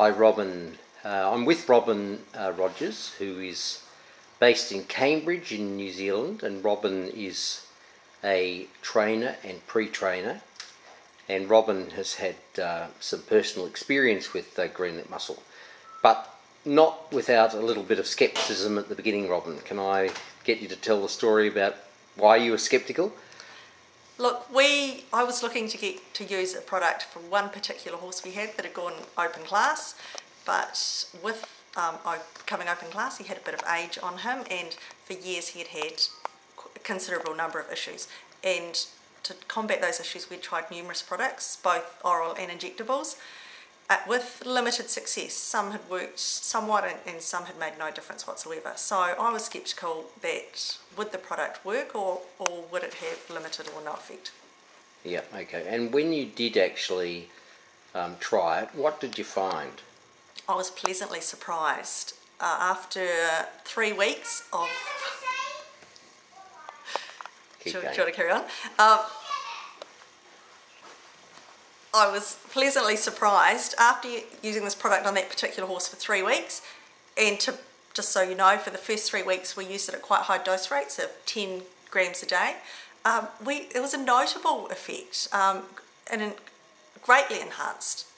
Hi Robyn, I'm with Robyn Rogers, who is based in Cambridge in New Zealand, and Robyn is a trainer and pre-trainer, and Robyn has had some personal experience with Rejuvenate muscle, but not without a little bit of scepticism at the beginning. Robyn, can I get you to tell the story about why you were sceptical? Look, I was looking to use a product for one particular horse we had that had gone open class, but with coming open class he had a bit of age on him, and for years he had had a considerable number of issues, and to combat those issues we tried numerous products, both oral and injectables, with limited success. Some had worked somewhat and some had made no difference whatsoever. So I was sceptical that would the product work or would it have limited or no effect. Yeah, okay. And when you did actually try it, what did you find? I was pleasantly surprised. After 3 weeks of... Do you want to carry on? I was pleasantly surprised after using this product on that particular horse for 3 weeks, and just so you know, for the first 3 weeks we used it at quite high dose rates of 10 grams a day. It was a notable effect and greatly enhanced.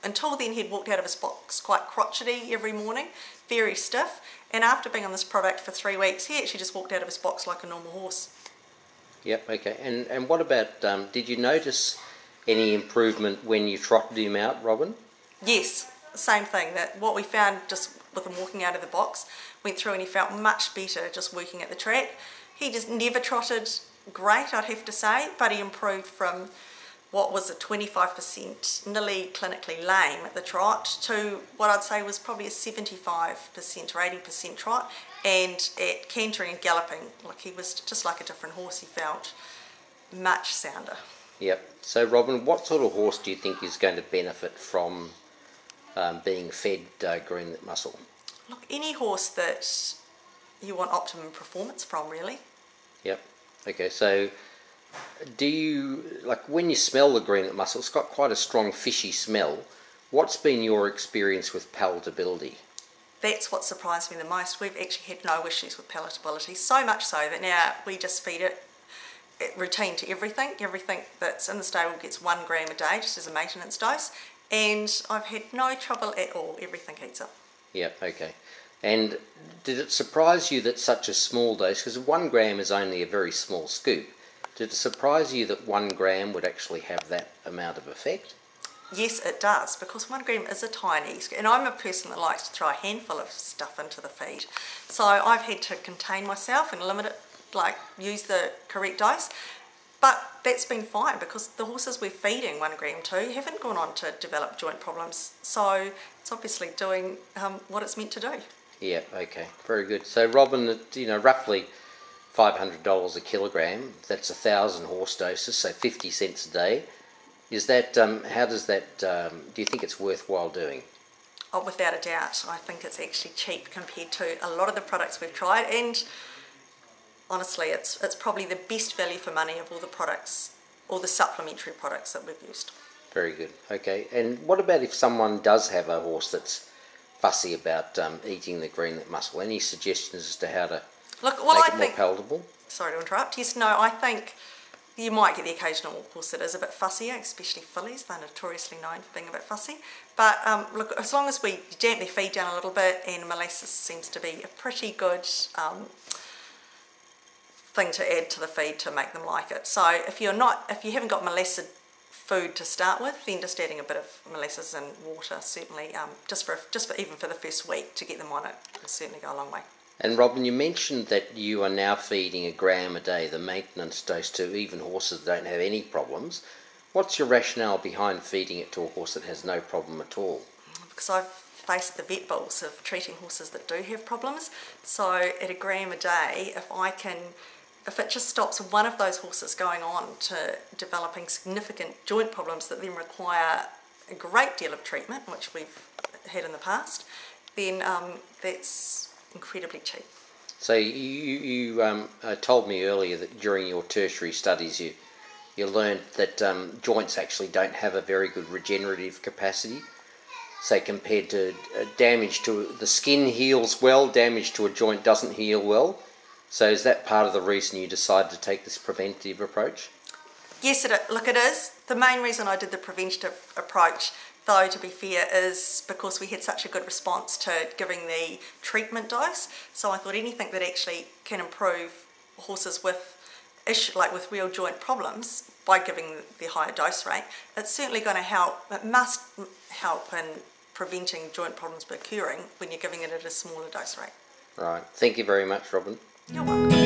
Until then he'd walked out of his box quite crotchety every morning, very stiff, and after being on this product for 3 weeks he actually just walked out of his box like a normal horse. Yep, okay. And what about, did you notice any improvement when you trotted him out, Robyn? Yes, same thing. That what we found just with him walking out of the box, went through and he felt much better just working at the track. He just never trotted great, I'd have to say, but he improved from what was a 25% nearly clinically lame at the trot to what I'd say was probably a 75% or 80% trot, and at cantering and galloping, like he was just like a different horse. He felt much sounder. Yep. So Robyn, what sort of horse do you think is going to benefit from being fed Rejuvenate muscle? Look, any horse that you want optimum performance from, really. Yep. Okay, so do you, like when you smell the Rejuvenate muscle, it's got quite a strong fishy smell. What's been your experience with palatability? That's what surprised me the most. We've actually had no issues with palatability, so much so that now we just feed it routine to everything. Everything that's in the stable gets 1 gram a day just as a maintenance dose, and I've had no trouble at all. Everything eats up. Yep, okay. And did it surprise you that such a small dose, because 1 gram is only a very small scoop, did it surprise you that 1 gram would actually have that amount of effect? Yes, it does, because 1 gram is a tiny, and I'm a person that likes to throw a handful of stuff into the feed. So I've had to contain myself and limit it, like use the correct dose. But that's been fine because the horses we're feeding 1 gram to haven't gone on to develop joint problems. So it's obviously doing what it's meant to do. Yeah, okay, very good. So Robyn, you know, roughly $500 a kilogram, that's 1,000 horse doses, so 50 cents a day. Is that, how does that, do you think it's worthwhile doing? Oh, without a doubt. I think it's actually cheap compared to a lot of the products we've tried, and honestly it's probably the best value for money of all the products, all the supplementary products that we've used. Very good, okay. And what about if someone does have a horse that's fussy about eating the Rejuvenate muscle? Any suggestions as to how to make it more palatable? Sorry to interrupt. Yes, no, I think you might get the occasional horse that is a bit fussier, especially fillies. They're notoriously known for being a bit fussy. But look, as long as we damp their feed down a little bit, and molasses seems to be a pretty good thing to add to the feed to make them like it. So if you haven't got molasses food to start with, then just adding a bit of molasses and water certainly, just for even for the first week to get them on it, will certainly go a long way. And Robyn, you mentioned that you are now feeding 1 gram a day, the maintenance dose, to even horses that don't have any problems. What's your rationale behind feeding it to a horse that has no problem at all? Because I've faced the vet bulls of treating horses that do have problems. So at 1 gram a day, if it just stops one of those horses going on to developing significant joint problems that then require a great deal of treatment, which we've had in the past, then that's incredibly cheap. So you told me earlier that during your tertiary studies you learned that joints actually don't have a very good regenerative capacity. say compared to damage to the skin heals well, damage to a joint doesn't heal well. So is that part of the reason you decided to take this preventative approach? Yes, look, it is. The main reason I did the preventative approach, though, to be fair, is because we had such a good response to giving the treatment dose. So I thought anything that actually can improve horses with with real joint problems by giving the higher dose rate, it's certainly going to help. It must help in preventing joint problems occurring when you're giving it at a smaller dose rate. Right. Thank you very much, Robyn. You're welcome.